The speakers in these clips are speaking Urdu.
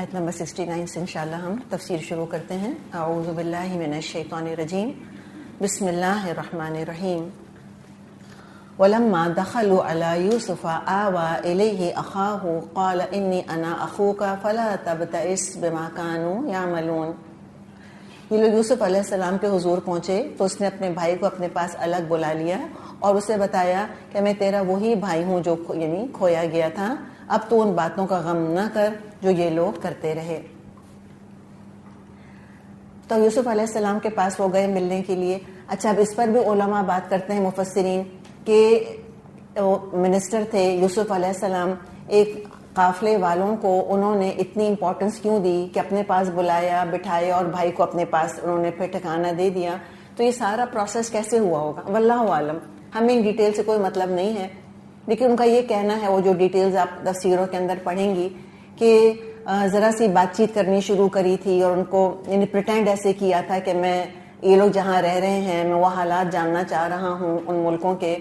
آیت نمبر 69 سے انشاءاللہ ہم تفسیر شروع کرتے ہیں. اعوذ باللہ من الشیطان الرجیم. بسم اللہ الرحمن الرحیم. وَلَمَّا دَخَلُوا عَلَى يُوسُفَ آوَى إِلَيْهِ أَخَاهُ قَالَ إِنِّي أَنَا أَخُوكَ فَلَا تَبْتَئِسْ بِمَا كَانُوا يَعْمَلُونَ. یہ لوگ یوسف علیہ السلام کے حضور پہنچے تو اس نے اپنے بھائی کو اپنے پاس الگ بلا لیا اور اسے بتایا کہ میں تیرا وہی بھائی ہوں جو یعنی کھویا گیا تھا. اب تو ان باتوں کا غم نہ کر جو یہ لوگ کرتے رہے. تو یوسف علیہ السلام کے پاس وہ گئے ملنے کے لیے. اچھا، اب اس پر بھی علماء بات کرتے ہیں مفسرین کہ منسٹر تھے یوسف علیہ السلام، ایک قافلے والوں کو انہوں نے اتنی امپورٹنس کیوں دی کہ اپنے پاس بلایا، بٹھایا اور بھائی کو اپنے پاس انہوں نے پھر ٹھکانہ دے دیا. تو یہ سارا پروسیس کیسے ہوا ہوگا واللہ عالم، ہمیں ان ڈیٹیل سے کوئی مطلب نہیں ہے. لیکن ان کا یہ کہنا ہے، وہ جو ڈیٹیلز آپ تفسیروں کے اندر پڑھیں گی، کہ ذرا سی بات چیت کرنی شروع کری تھی اور ان کو یعنی پریٹینڈ ایسے کیا تھا کہ میں یہ لوگ جہاں رہ رہے ہیں میں وہ حالات جاننا چاہ رہا ہوں ان ملکوں کے.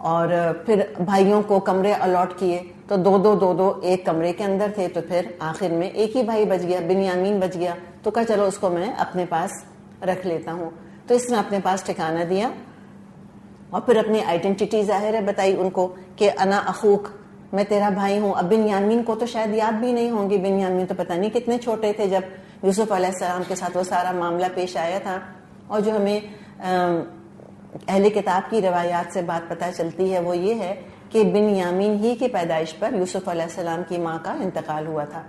اور پھر بھائیوں کو کمرے الاٹ کیے تو دو ایک کمرے کے اندر تھے. تو پھر آخر میں ایک ہی بھائی بچ گیا، بنیامین بچ گیا. تو کہا چلو اس کو میں اپنے پاس رکھ لیتا ہوں. تو اس نے اپنے پاس ٹھکانہ دیا اور پھر اپنی آئیڈینٹی ظاہر ہے بتائی ان کو کہ انا اخوک، میں تیرا بھائی ہوں. اب بنیامین کو تو شاید یاد بھی نہیں ہوں گی، بنیامین تو پتہ نہیں کتنے چھوٹے تھے جب یوسف علیہ السلام کے ساتھ وہ سارا معاملہ پیش آیا تھا. اور جو ہمیں اہل کتاب کی روایات سے بات پتہ چلتی ہے وہ یہ ہے کہ بنیامین ہی کی پیدائش پر یوسف علیہ السلام کی ماں کا انتقال ہوا تھا.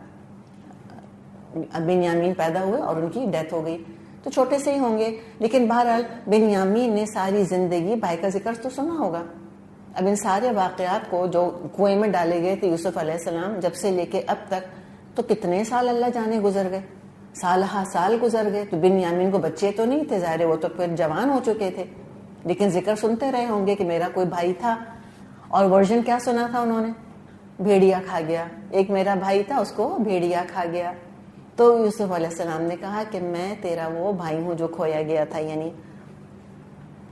بنیامین پیدا ہوئے اور ان کی ڈیتھ ہو گئی. تو چھوٹے سے ہی ہوں گے، لیکن بہرحال بنیامین نے ساری زندگی بھائی کا ذکر تو سنا ہوگا. اب ان سارے واقعات کو جو کنویں میں ڈالے گئے تھے یوسف علیہ السلام جب سے لے کے اب تک، تو کتنے سال اللہ جانے گزر گئے، سال گزر گئے. تو بنیامین کو بچے تو نہیں تھے ظاہر، وہ تو پھر جوان ہو چکے تھے، لیکن ذکر سنتے رہے ہوں گے کہ میرا کوئی بھائی تھا. اور ورژن کیا سنا تھا انہوں نے؟ بھیڑیا کھا گیا. ایک میرا بھائی تھا، اس کو بھیڑیا کھا گیا. تو یوسف علیہ السلام نے کہا کہ میں تیرا وہ بھائی ہوں جو کھویا گیا تھا. یعنی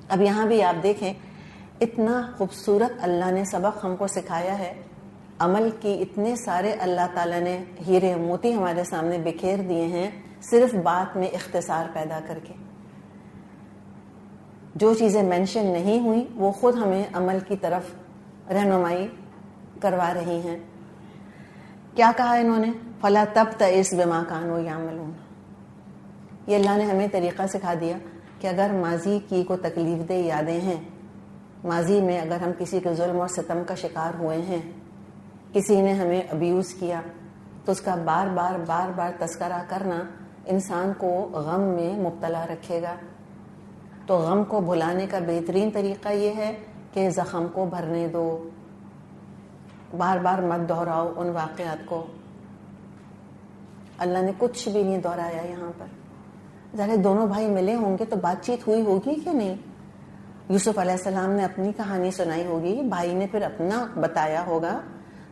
اب یہاں بھی آپ دیکھیں اتنا خوبصورت اللہ نے سبق ہم کو سکھایا ہے عمل کی. اتنے سارے اللہ تعالیٰ نے ہیرے موتی ہمارے سامنے بکھیر دیے ہیں صرف بات میں اختصار پیدا کر کے. جو چیزیں مینشن نہیں ہوئی وہ خود ہمیں عمل کی طرف رہنمائی کروا رہی ہیں. کیا کہا انہوں نے؟ فَلَا تَبْتَئِسْ بِمَا كَانُوا يَعْمَلُونَ. یہ اللہ نے ہمیں طریقہ سکھا دیا کہ اگر ماضی کی کوئی تکلیف دہ یادیں ہیں، ماضی میں اگر ہم کسی کے ظلم اور ستم کا شکار ہوئے ہیں، کسی نے ہمیں ابیوز کیا، تو اس کا بار بار تذکرہ کرنا انسان کو غم میں مبتلا رکھے گا. تو غم کو بھلانے کا بہترین طریقہ یہ ہے کہ زخم کو بھرنے دو، بار مت دہراؤ ان واقعات کو. اللہ نے کچھ بھی نہیں دہرایا یہاں پر. ظاہر دونوں بھائی ملے ہوں گے تو بات چیت ہوئی ہوگی کہ نہیں. یوسف علیہ السلام نے اپنی کہانی سنائی ہوگی، بھائی نے پھر اپنا بتایا ہوگا.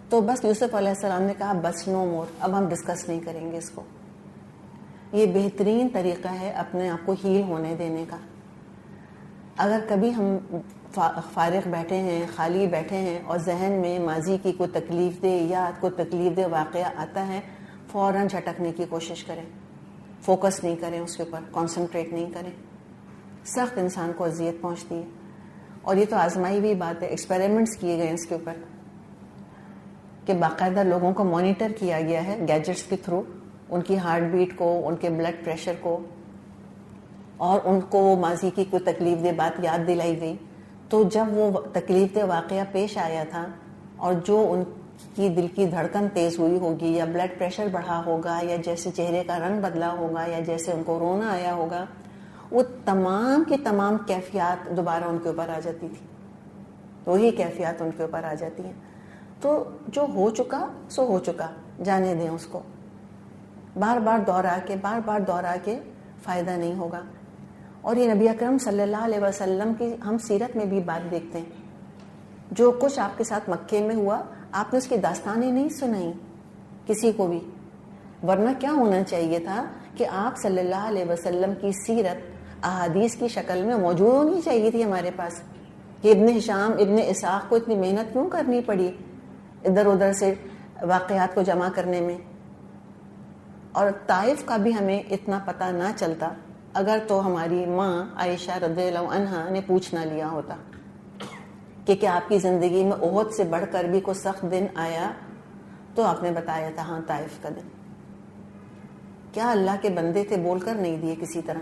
تو بس یوسف علیہ السلام نے کہا بس نو مور، اب ہم ڈسکس نہیں کریں گے اس کو. یہ بہترین طریقہ ہے اپنے آپ کو ہیل ہونے دینے کا. اگر کبھی ہم فارغ بیٹھے ہیں، خالی بیٹھے ہیں اور ذہن میں ماضی کی کوئی تکلیف دہ یاد، کوئی تکلیف دہ واقعہ آتا ہے، فوراً جھٹکنے کی کوشش کریں. فوکس نہیں کریں اس کے اوپر، کانسنٹریٹ نہیں کریں. سخت انسان کو اذیت پہنچتی ہے. اور یہ تو آزمائی ہوئی بات ہے، ایکسپیریمنٹس کیے گئے اس کے اوپر کہ باقاعدہ لوگوں کو مانیٹر کیا گیا ہے گیجٹس کے تھرو، ان کی ہارٹ بیٹ کو، ان کے بلڈ پریشر کو، اور ان کو ماضی کی کوئی تکلیف دہ بات یاد دلائی گئی. تو جب وہ تکلیف دہ واقعہ پیش آیا تھا اور جو ان کی دل کی دھڑکن تیز ہوئی ہوگی یا بلڈ پریشر بڑھا ہوگا یا جیسے چہرے کا رنگ بدلا ہوگا یا جیسے ان کو رونا آیا ہوگا، وہ تمام کی تمام کیفیات دوبارہ ان کے اوپر آ جاتی تھی. وہی کیفیات ان کے اوپر آ جاتی ہیں. تو جو ہو چکا سو ہو چکا، جانے دیں اس کو. بار بار دوہرا کے فائدہ نہیں ہوگا. اور یہ نبی اکرم صلی اللہ علیہ وسلم کی ہم سیرت میں بھی بات دیکھتے ہیں. جو کچھ آپ کے ساتھ مکے میں ہوا، آپ نے اس کی داستانیں نہیں سنائی کسی کو بھی. ورنہ کیا ہونا چاہیے تھا کہ آپ صلی اللہ علیہ وسلم کی سیرت احادیث کی شکل میں موجود ہونی چاہیے تھی ہمارے پاس. کہ ابن ہشام، ابن اسحاق کو اتنی محنت کیوں کرنی پڑی ادھر ادھر سے واقعات کو جمع کرنے میں؟ اور طائف کا بھی ہمیں اتنا پتہ نہ چلتا اگر تو ہماری ماں عائشہ رضی اللہ عنہا نے پوچھ نہ لیا ہوتا کہ کیا آپ کی زندگی میں احد سے بڑھ کر بھی کوئی سخت دن آیا، تو آپ نے بتایا تھا ہاں طائف کا دن. کیا اللہ کے بندے تھے، بول کر نہیں دیے کسی طرح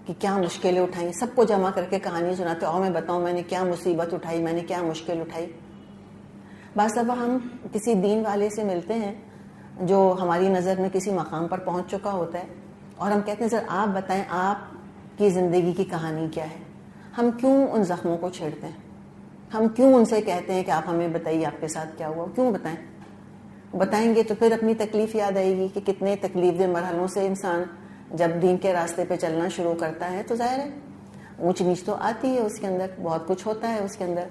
کہ کیا مشکلیں اٹھائیں، سب کو جمع کر کے کہانی سناتے، اور میں بتاؤں میں نے کیا مصیبت اٹھائی، میں نے کیا مشکل اٹھائی. بعض دفعہ ہم کسی دین والے سے ملتے ہیں جو ہماری نظر میں کسی مقام پر پہنچ چکا ہوتا ہے، اور ہم کہتے ہیں سر آپ بتائیں آپ کی زندگی کی کہانی کیا ہے. ہم کیوں ان زخموں کو چھیڑتے ہیں؟ ہم کیوں ان سے کہتے ہیں کہ آپ ہمیں بتائیے آپ کے ساتھ کیا ہوا؟ کیوں بتائیں؟ بتائیں گے تو پھر اپنی تکلیف یاد آئے گی کہ کتنے تکلیف دہ مرحلوں سے انسان جب دین کے راستے پہ چلنا شروع کرتا ہے تو ظاہر ہے اونچ نیچ تو آتی ہے، اس کے اندر بہت کچھ ہوتا ہے اس کے اندر.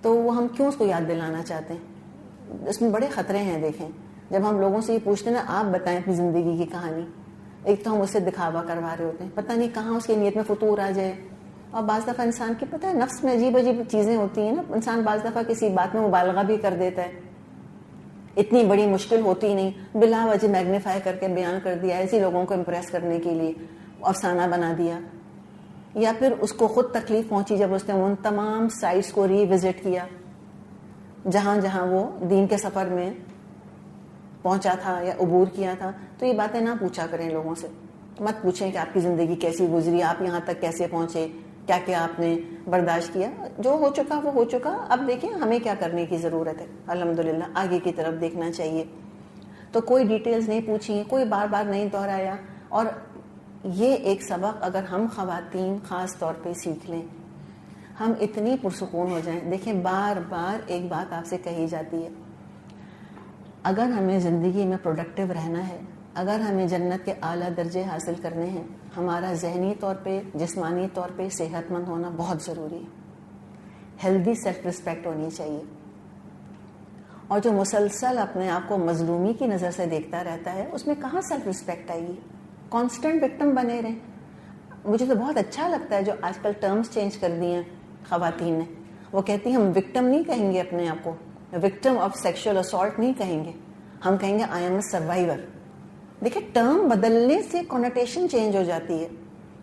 تو وہ ہم کیوں اس کو یاد دلانا چاہتے ہیں؟ اس میں بڑے خطرے ہیں. دیکھیں جب ہم لوگوں سے یہ پوچھتے ہیں نا آپ بتائیں اپنی زندگی کی کہانی، ایک تو ہم اس سے دکھاوا کروا رہے ہوتے ہیں، پتہ نہیں کہاں اس کی نیت میں فطور آ جائے. اور بعض دفعہ انسان کی پتہ ہے نفس میں عجیب عجیب چیزیں ہوتی ہیں نا، انسان بعض دفعہ کسی بات میں مبالغہ بھی کر دیتا ہے، اتنی بڑی مشکل ہوتی نہیں، بلا وجہ میگنیفائی کر کے بیان کر دیا ایسے لوگوں کو امپریس کرنے کے لیے، افسانہ بنا دیا. یا پھر اس کو خود تکلیف پہنچی جب اس نے ان تمام سائٹس کو ری وزٹ کیا جہاں جہاں وہ دین کے سفر میں پہنچا تھا یا عبور کیا تھا. تو یہ باتیں نہ پوچھا کریں لوگوں سے، مت پوچھیں کہ آپ کی زندگی کیسی گزری، آپ یہاں تک کیسے پہنچے، کیا کیا آپ نے برداشت کیا. جو ہو چکا وہ ہو چکا، اب دیکھیں ہمیں کیا کرنے کی ضرورت ہے. الحمدللہ آگے کی طرف دیکھنا چاہیے. تو کوئی ڈیٹیلز نہیں پوچھی، کوئی بار بار نہیں دہرایا. اور یہ ایک سبق اگر ہم خواتین خاص طور پہ سیکھ لیں، ہم اتنی پرسکون ہو جائیں. دیکھیں بار بار ایک بات آپ سے کہی جاتی ہے، اگر ہمیں زندگی میں پروڈکٹیو رہنا ہے، اگر ہمیں جنت کے اعلیٰ درجے حاصل کرنے ہیں، ہمارا ذہنی طور پہ جسمانی طور پہ صحت مند ہونا بہت ضروری ہے. ہیلدی سیلف رسپیکٹ ہونی چاہیے. اور جو مسلسل اپنے آپ کو مظلومی کی نظر سے دیکھتا رہتا ہے اس میں کہاں سیلف رسپیکٹ آئے گی؟ کانسٹنٹ وکٹم بنے رہیں. مجھے تو بہت اچھا لگتا ہے جو آج کل ٹرمز چینج کر دیے ہیں خواتین نے. وہ کہتی ہیں ہم وکٹم نہیں کہیں گے اپنے آپ کو، وکٹم آف سیکشل اسالٹ نہیں کہیں گے، ہم کہیں گے آئی ایم اے سروائیور. دیکھیں ٹرم بدلنے سے کونوٹیشن چینج ہو جاتی ہے.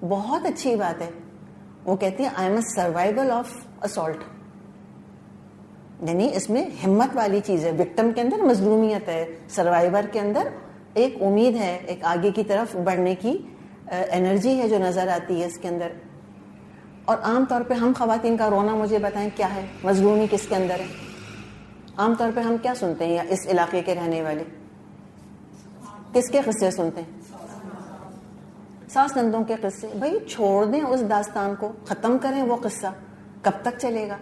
بہت اچھی بات ہے. وہ کہتی ہیں I am a survival of assault, یعنی اس میں ہمت والی چیز ہے. وکٹم کے اندر مظلومیت ہے، سروائیور کے اندر ایک امید ہے، ایک آگے کی طرف بڑھنے کی انرجی ہے جو نظر آتی ہے اس کے اندر. اور عام طور پہ ہم خواتین کا رونا مجھے بتائیں کیا ہے، مظلومی کس کے اندر ہے؟ عام طور پہ ہم کیا سنتے ہیں، یا اس علاقے کے رہنے والے کس کے قصے سنتے ہیں؟ ساس نندوں کے قصے. بھائی چھوڑ دیں اس داستان کو، ختم کریں وہ قصہ، کب تک چلے گا؟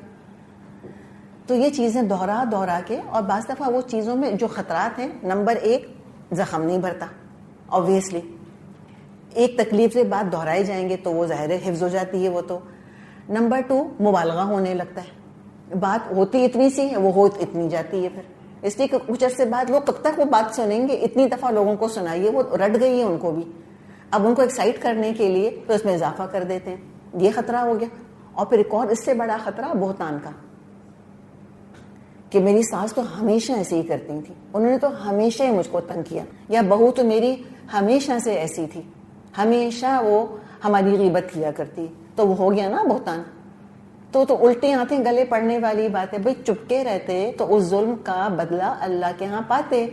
تو یہ چیزیں دوہرا دوہرا کے، اور بعض دفعہ وہ چیزوں میں جو خطرات ہیں، نمبر ایک زخم نہیں بھرتا obviously. ایک تکلیف سے بات دہرائے جائیں گے تو وہ ظاہر حفظ ہو جاتی ہے وہ تو. نمبر ٹو مبالغہ ہونے لگتا ہے، بات ہوتی اتنی سی ہے وہ ہو اتنی جاتی ہے پھر. اس لیے کہ کچھ عرصے بعد لوگ کب تک وہ بات سنیں گے، اتنی دفعہ لوگوں کو سنائیے وہ رٹ گئی ہے ان کو بھی. اب ان کو ایکسائٹ کرنے کے لیے تو اس میں اضافہ کر دیتے ہیں. یہ خطرہ ہو گیا. اور پھر ایک اور اس سے بڑا خطرہ بہتان کا، کہ میری ساس تو ہمیشہ ایسے ہی کرتی تھی، انہوں نے تو ہمیشہ ہی مجھ کو تنگ کیا، یا بہو تو میری ہمیشہ سے ایسی تھی، ہمیشہ وہ ہماری غیبت کیا کرتی. تو وہ ہو گیا نا بہتان. تو الٹے آنکھیں گلے پڑنے والی بات ہے. بھائی چپکے رہتے تو اس ظلم کا بدلہ اللہ کے ہاں پاتے.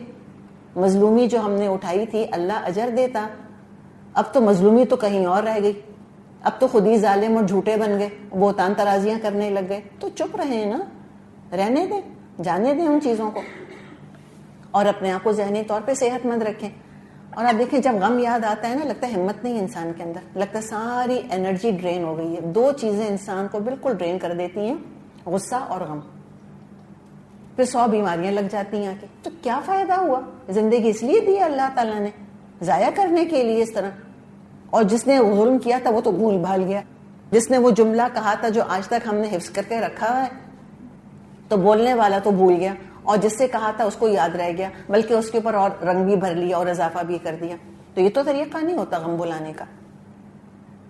مظلومی جو ہم نے اٹھائی تھی اللہ اجر دیتا. اب تو مظلومی تو کہیں اور رہ گئی، اب تو خود ہی ظالم اور جھوٹے بن گئے، بہتان ترازیاں کرنے لگ گئے. تو چپ رہے نا، رہنے دیں، جانے دیں ان چیزوں کو، اور اپنے آپ کو ذہنی طور پہ صحت مند رکھیں. اور آپ دیکھیں جب غم یاد آتا ہے نا، لگتا ہے ہمت نہیں انسان کے اندر، لگتا ہے ساری انرجی ڈرین ہو گئی ہے. دو چیزیں انسان کو بالکل ڈرین کر دیتی ہیں، غصہ اور غم. پھر 100 بیماریاں لگ جاتی ہیں. تو کیا فائدہ ہوا؟ زندگی اس لیے دی ہے اللہ تعالیٰ نے، ضائع کرنے کے لیے اس طرح. اور جس نے ظلم کیا تھا وہ تو بھول بھال گیا. جس نے وہ جملہ کہا تھا جو آج تک ہم نے حفظ کر کے رکھا ہے، تو بولنے والا تو بھول گیا، اور جس سے کہا تھا اس کو یاد رہ گیا، بلکہ اس کے اوپر اور رنگ بھی بھر لیا اور اضافہ بھی کر دیا. تو یہ تو طریقہ نہیں ہوتا غم بلانے کا.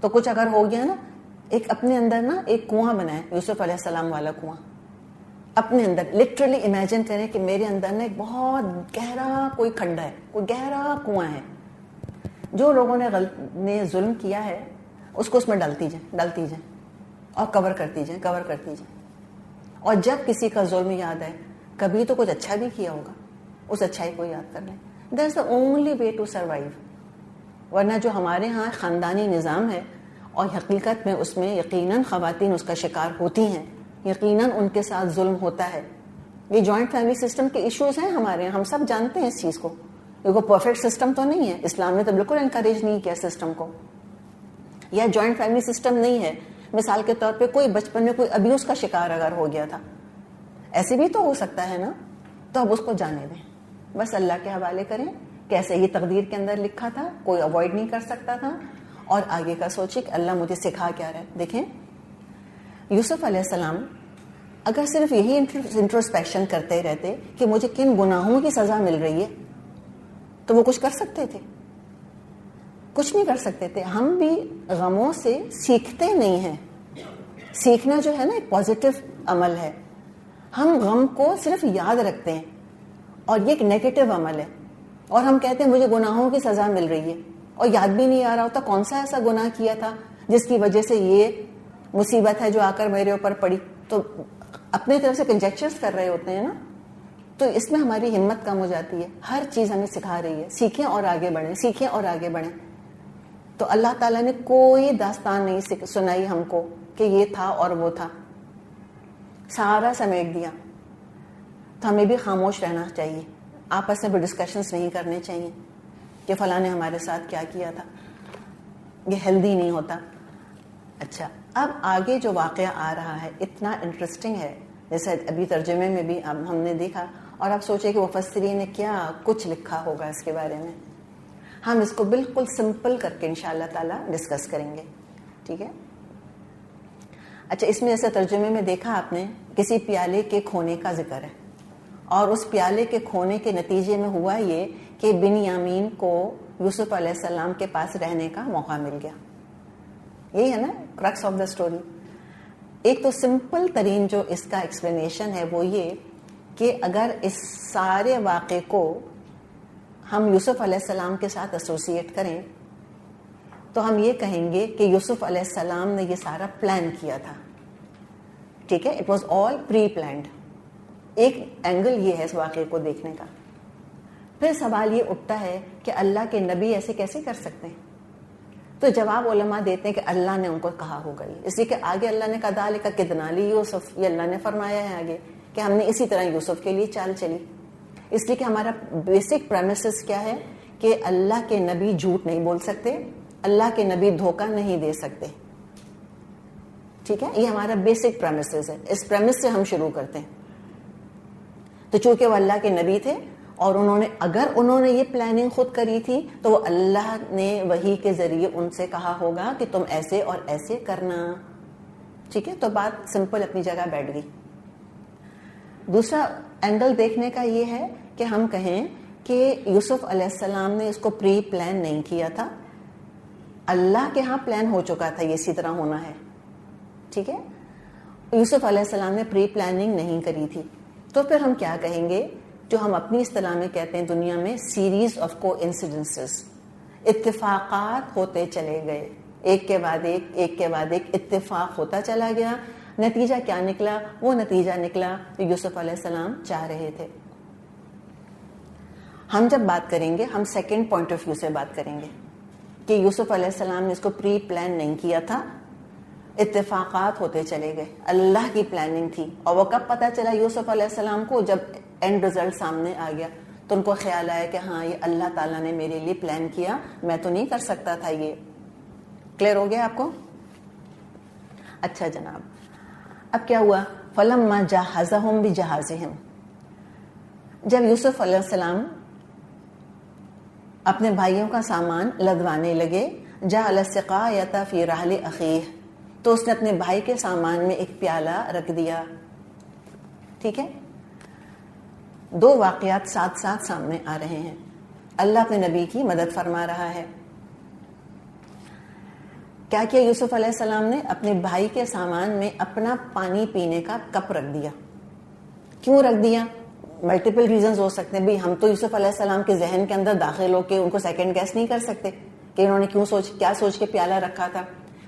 تو کچھ اگر ہو گیا نا، ایک اپنے اندر نا ایک کنواں بنائے، یوسف علیہ السلام والا کنواں اپنے اندر. لٹرلی امیجن کریں کہ میرے اندر نا ایک بہت گہرا کوئی کھڈا ہے، کوئی گہرا کنواں ہے، جو لوگوں نے ظلم کیا ہے اس کو اس میں ڈالتی جائیں اور کور کرتی جائیں. اور جب کسی کا ظلم یاد آئے, کبھی تو کچھ اچھا بھی کیا ہوگا, اس اچھائی کو یاد کر لیں. That's the only way to survive. ورنہ جو ہمارے ہاں خاندانی نظام ہے, اور حقیقت میں اس میں یقیناً خواتین اس کا شکار ہوتی ہیں, یقیناً ان کے ساتھ ظلم ہوتا ہے. یہ جوائنٹ فیملی سسٹم کے ایشوز ہیں ہمارے یہاں, ہم سب جانتے ہیں اس چیز کو. یہ کوئی پرفیکٹ سسٹم تو نہیں ہے, اسلام نے تو بالکل انکریج نہیں کیا سسٹم کو. یا جوائنٹ فیملی سسٹم نہیں ہے, مثال کے طور پہ کوئی بچپن میں کوئی ابیوز کا شکار اگر ہو گیا تھا, ایسے بھی تو ہو سکتا ہے نا, تو اب اس کو جانے دیں, بس اللہ کے حوالے کریں. کیسے یہ تقدیر کے اندر لکھا تھا, کوئی اوائڈ نہیں کر سکتا تھا, اور آگے کا سوچے کہ اللہ مجھے سکھا کیا رہا ہے. دیکھیں یوسف علیہ السلام اگر صرف یہی انٹروسپیکشن کرتے رہتے کہ مجھے کن گناہوں کی سزا مل رہی ہے, تو وہ کچھ کر سکتے تھے؟ کچھ نہیں کر سکتے تھے. ہم بھی غموں سے سیکھتے نہیں ہیں. سیکھنا جو ہے نا ایک پازیٹیو عمل ہے. ہم غم کو صرف یاد رکھتے ہیں, اور یہ ایک نیگیٹو عمل ہے. اور ہم کہتے ہیں مجھے گناہوں کی سزا مل رہی ہے, اور یاد بھی نہیں آ رہا ہوتا کون سا ایسا گناہ کیا تھا جس کی وجہ سے یہ مصیبت ہے جو آ کر میرے اوپر پڑی. تو اپنے طرف سے کنجیکچرز کر رہے ہوتے ہیں نا, تو اس میں ہماری ہمت کم ہو جاتی ہے. ہر چیز ہمیں سکھا رہی ہے, سیکھیں اور آگے بڑھیں, سیکھیں اور آگے بڑھیں. تو اللہ تعالیٰ نے کوئی داستان نہیں سنائی ہم کو کہ یہ تھا اور وہ تھا, سارا سمیٹ دیا. تو ہمیں بھی خاموش رہنا چاہیے, آپس میں بھی ڈسکشنز نہیں کرنے چاہیے کہ فلاں نے ہمارے ساتھ کیا کیا تھا. یہ ہیلدی نہیں ہوتا. اچھا, اب آگے جو واقعہ آ رہا ہے اتنا انٹرسٹنگ ہے, جیسے ابھی ترجمے میں بھی ہم نے دیکھا, اور آپ سوچیں کہ مفسرین نے کیا کچھ لکھا ہوگا اس کے بارے میں. ہم اس کو بالکل سمپل کر کے انشاءاللہ تعالی ڈسکس کریں گے, ٹھیک ہے. اچھا, اس میں جیسے ترجمے میں دیکھا آپ نے, کسی پیالے کے کھونے کا ذکر ہے, اور اس پیالے کے کھونے کے نتیجے میں ہوا یہ کہ بنیامین کو یوسف علیہ السلام کے پاس رہنے کا موقع مل گیا. یہی ہے نا کرکس آف دا اسٹوری. ایک تو سمپل ترین جو اس کا ایکسپلینیشن ہے وہ یہ کہ اگر اس سارے واقعے کو ہم یوسف علیہ السلام کے ساتھ ایسوسیٹ کریں تو ہم یہ کہیں گے کہ یوسف علیہ السلام نے یہ سارا پلان کیا تھا, ٹھیک ہے. It was all preplanned. ایک اینگل یہ ہے اس واقعے کو دیکھنے کا. پھر سوال یہ اٹھتا ہے کہ اللہ کے نبی ایسے کیسے کر سکتے ہیں؟ تو جواب علماء دیتے ہیں کہ اللہ نے ان کو کہا ہوگا, اس لیے کہ آگے اللہ نے کذالک کدنا لیوسف, یہ اللہ نے فرمایا ہے آگے کہ ہم نے اسی طرح یوسف کے لیے چال چلی. اس لیے کہ ہمارا بیسک پریمیسز کیا ہے کہ اللہ کے نبی جھوٹ نہیں بول سکتے, اللہ کے نبی دھوکہ نہیں دے سکتے, ٹھیک ہے. یہ ہمارا بیسک پریمیسز ہے, اس پریمس سے ہم شروع کرتے ہیں. تو چونکہ وہ اللہ کے نبی تھے, اور اگر انہوں نے یہ پلاننگ خود کری تھی تو وہ اللہ نے وحی کے ذریعے ان سے کہا ہوگا کہ تم ایسے اور ایسے کرنا, ٹھیک ہے. تو بات سمپل اپنی جگہ بیٹھ گئی. دوسرا اینگل دیکھنے کا یہ ہے کہ ہم کہیں کہ یوسف علیہ السلام نے اس کو پری پلان نہیں کیا تھا, اللہ کے ہاں پلان ہو چکا تھا یہ اسی طرح ہونا ہے, ٹھیک ہے. یوسف علیہ السلام نے پری پلاننگ نہیں کری تھی. تو پھر ہم کیا کہیں گے, جو ہم اپنی اصطلاح میں کہتے ہیں دنیا میں سیریز آف کو انسیڈنسز, اتفاقات ہوتے چلے گئے, ایک کے بعد ایک اتفاق ہوتا چلا گیا. نتیجہ کیا نکلا؟ وہ نتیجہ نکلا جو یوسف علیہ السلام چاہ رہے تھے. ہم جب بات کریں گے ہم سیکنڈ پوائنٹ آف ویو سے بات کریں گے کہ یوسف علیہ السلام نے اس کو پری پلان نہیں کیا تھا, اتفاقات ہوتے چلے گئے, اللہ کی پلاننگ تھی. اور وہ کب پتا چلا یوسف علیہ السلام کو؟ جب اینڈ رزلٹ سامنے آ گیا تو ان کو خیال آیا کہ ہاں یہ اللہ تعالیٰ نے میرے لیے پلان کیا, میں تو نہیں کر سکتا تھا. یہ کلیئر ہو گیا آپ کو؟ اچھا جناب, اب کیا ہوا؟ فلما جہزہم بجہازہم, جب یوسف علیہ السلام اپنے بھائیوں کا سامان لدوانے لگے, جعل السقایۃ فی رحل اخیہ, تو اس نے اپنے بھائی کے سامان میں ایک پیالہ رکھ دیا, ٹھیک ہے. دو واقعات ساتھ ساتھ سامنے آ رہے ہیں. اللہ اپنے نبی کی مدد فرما رہا ہے. کیا کیا یوسف علیہ السلام نے؟ اپنے بھائی کے سامان میں اپنا پانی پینے کا کپ رکھ دیا. کیوں رکھ دیا؟ ملٹیپل ریزنز ہو سکتے ہیں. بھئی ہم تو یوسف علیہ السلام کے ذہن کے اندر داخل ہو کے ان کو سیکنڈ گیس نہیں کر سکتے کہ انہوں نے کیا سوچ کے پیالہ رکھا تھا.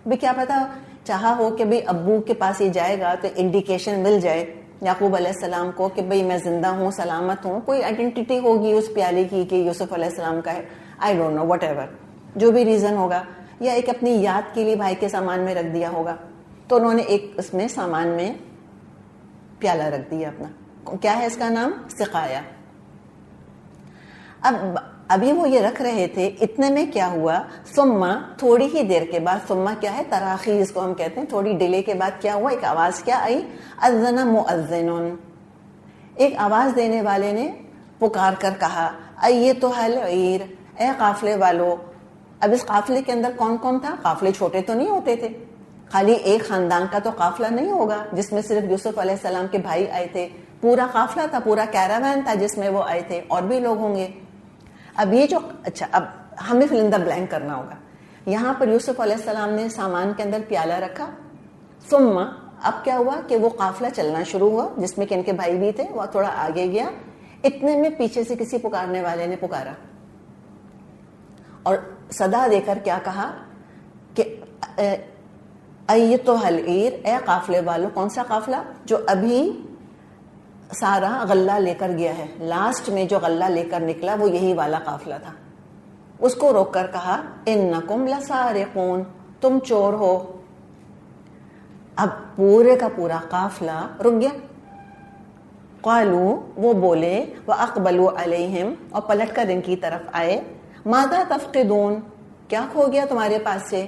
بھی کیا پتا چاہا ہو کہ بھئی ابو کے پاس یہ جائے گا تو انڈیکیشن مل جائے یعقوب علیہ السلام کو کہ بھئی میں زندہ ہوں, سلامت ہوں, کوئی آئیڈینٹی ہوگی اس پیالے کی کہ یوسف علیہ السلام کا ہے. I don't know, whatever جو بھی ریزن ہوگا, یا ایک اپنی یاد کے لیے بھائی کے سامان میں رکھ دیا ہوگا. تو انہوں نے ایک اس میں سامان میں پیالہ رکھ دیا اپنا. کیا ہے اس کا نام؟ سقایا. ابھی وہ یہ رکھ رہے تھے, اتنے میں کیا ہوا, ثم تھوڑی ہی دیر کے بعد, ثم کیا ہے تراخی جس کو ہم کہتے ہیں, تھوڑی ڈیلے کے بعد کیا ہوا, ایک آواز کیا آئی, اذن مؤذن, ایک آواز دینے والے نے پکار کر کہا, ایتھا العیر, اے قافلے والو. اب اس قافلے کے اندر کون کون تھا؟ قافلے چھوٹے تو نہیں ہوتے تھے, خالی ایک خاندان کا تو قافلہ نہیں ہوگا جس میں صرف یوسف علیہ السلام کے بھائی آئے تھے, پورا قافلہ تھا, پورا کیراوین تھا جس میں وہ آئے تھے, اور بھی لوگ ہوں گے. اب یہ جو اچھا, اب ہمیں فل ان دا بلینک کرنا ہوگا. یہاں پر یوسف علیہ السلام نے سامان کے اندر پیالہ رکھا, ثم اب کیا ہوا کہ وہ قافلہ چلنا شروع ہوا جس میں کہ ان کے بھائی بھی تھے, وہ تھوڑا آگے گیا. اتنے میں پیچھے سے کسی پکارنے والے نے پکارا اور صدا دے کر کیا کہا کہ ایتھا العیر, اے قافلے والو. کون سا قافلہ؟ جو ابھی سارا غلہ لے کر گیا ہے, لاسٹ میں جو غلہ لے کر نکلا وہ یہی والا قافلہ تھا. اس کو روک کر کہا, انکم لسارقون, تم چور ہو. اب پورے کا پورا قافلہ رک گیا. قالوا, وہ بولے, واقبلوا علیہم, اور پلٹ کر ان کی طرف آئے, ماذا تفقدون, کیا کھو گیا تمہارے پاس سے.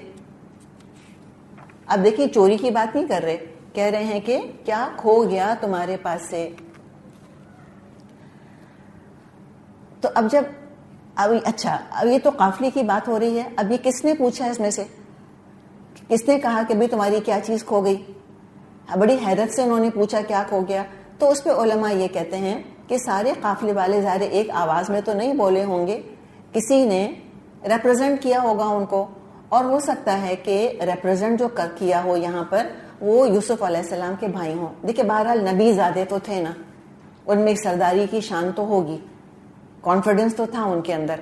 اب دیکھیے چوری کی بات نہیں کر رہے, کہہ رہے ہیں کہ کیا کھو گیا تمہارے پاس سے. تو اب جب اچھا, اب یہ تو قافلے کی بات ہو رہی ہے. اب یہ کس نے پوچھا اس میں سے, کس نے کہا کہ بھئی تمہاری کیا چیز کھو گئی؟ بڑی حیرت سے انہوں نے پوچھا کیا کھو گیا. تو اس پہ علماء یہ کہتے ہیں کہ سارے قافلے والے ظاہر ایک آواز میں تو نہیں بولے ہوں گے, کسی نے ریپرزینٹ کیا ہوگا ان کو, اور ہو سکتا ہے کہ ریپرزینٹ جو کیا ہو یہاں پر وہ یوسف علیہ السلام کے بھائی ہوں. دیکھیں بہرحال نبی زادے تو تھے نا, ان میں ایک سرداری کی شان تو ہوگی, کانفیڈنس تو تھا ان کے اندر.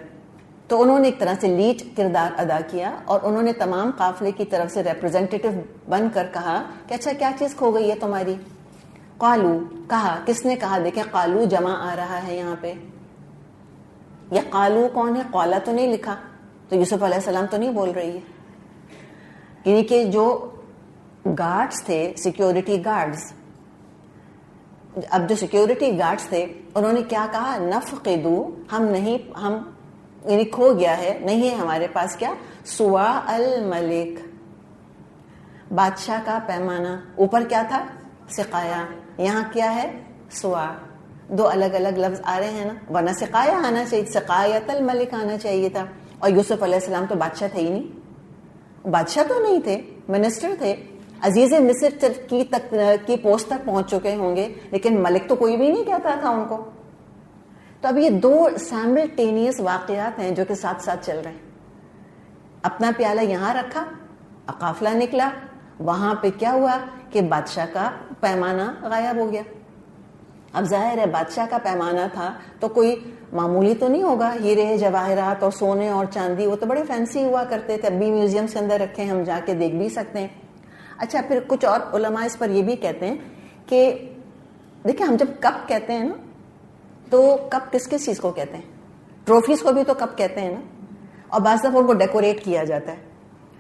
تو انہوں نے ایک طرح سے لیڈ کردار ادا کیا, اور انہوں نے تمام قافلے کی طرف سے ریپرزینٹیٹیو بن کر کہا کہ اچھا کیا چیز کھو گئی ہے تمہاری. قالو, کہا, کس نے کہا؟ دیکھیں قالو جمع آ رہا ہے یہاں پہ. یہ قالو کون ہے؟ قالا تو نہیں لکھا, تو یوسف علیہ السلام تو نہیں بول رہی ہے. یعنی کہ جو گارڈز تھے, سیکیورٹی گارڈز, اب جو سیکیورٹی گارڈز تھے انہوں نے کیا کہا, نفقدو, ہم یعنی کھو گیا ہے, نہیں ہے ہمارے پاس کیا, سوا الملک, بادشاہ کا پیمانہ. اوپر کیا تھا؟ سقایا, یہاں کیا ہے؟ سوا. دو الگ الگ لفظ آ رہے ہیں نا, ورنہ سقایا آنا چاہیے, سقایت الملک آنا چاہیے تھا. اور یوسف علیہ السلام تو بادشاہ تھے ہی نہیں, بادشاہ تو نہیں تھے, منسٹر تھے, عزیز مصر کی پوسٹ تک پہنچ چکے ہوں گے, لیکن ملک تو کوئی بھی نہیں کہتا تھا ان کو. تو اب یہ دو سائملٹینیس واقعات ہیں جو کہ ساتھ ساتھ چل رہے ہیں. اپنا پیالہ یہاں رکھا, قافلہ نکلا, وہاں پہ کیا ہوا کہ بادشاہ کا پیمانہ غائب ہو گیا. اب ظاہر ہے بادشاہ کا پیمانہ تھا تو کوئی معمولی تو نہیں ہوگا, ہیرے جواہرات اور سونے اور چاندی, وہ تو بڑے فینسی ہوا کرتے تھے. اب بھی میوزیم کے اندر رکھے, ہم جا کے دیکھ بھی سکتے ہیں. اچھا, پھر کچھ اور علماء اس پر یہ بھی کہتے ہیں کہ دیکھیں ہم جب کپ کہتے ہیں نا, تو کپ کس کس چیز کو کہتے ہیں؟ ٹرافیز کو بھی تو کپ کہتے ہیں نا, اور بعض دفعہ ان کو ڈیکوریٹ کیا جاتا ہے.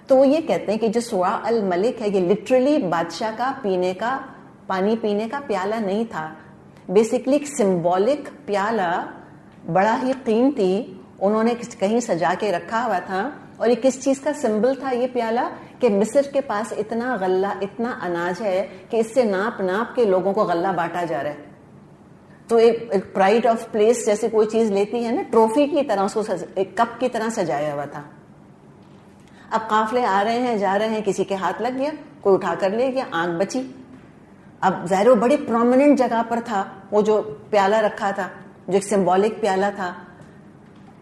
تو وہ یہ کہتے ہیں کہ جو سوا الملک ہے یہ لٹرلی بادشاہ کا پینے کا, پانی پینے کا پیالہ نہیں تھا, بیسکلی ایک سمبولک پیالہ, بڑا ہی قیمتی, انہوں نے کہیں سجا کے رکھا ہوا تھا. اور یہ کس چیز کا سمبل تھا یہ پیالہ؟ کہ مصر کے پاس اتنا غلہ, اتنا اناج ہے کہ اس سے ناپ ناپ کے لوگوں کو غلہ بانٹا جا رہا ہے. تو ایک پرائڈ آف پلیس جیسے کوئی چیز لیتی ہے نا, ٹرافی کی طرح اس کو ایک کپ کی طرح سجایا ہوا تھا. اب قافلے آ رہے ہیں, جا رہے ہیں, کسی کے ہاتھ لگ گیا, کوئی اٹھا کر لے گیا, آنکھ بچی. اب ظاہر وہ بڑی پرومیننٹ جگہ پر تھا وہ جو پیالہ رکھا تھا, جو ایک سمبولک پیالہ تھا.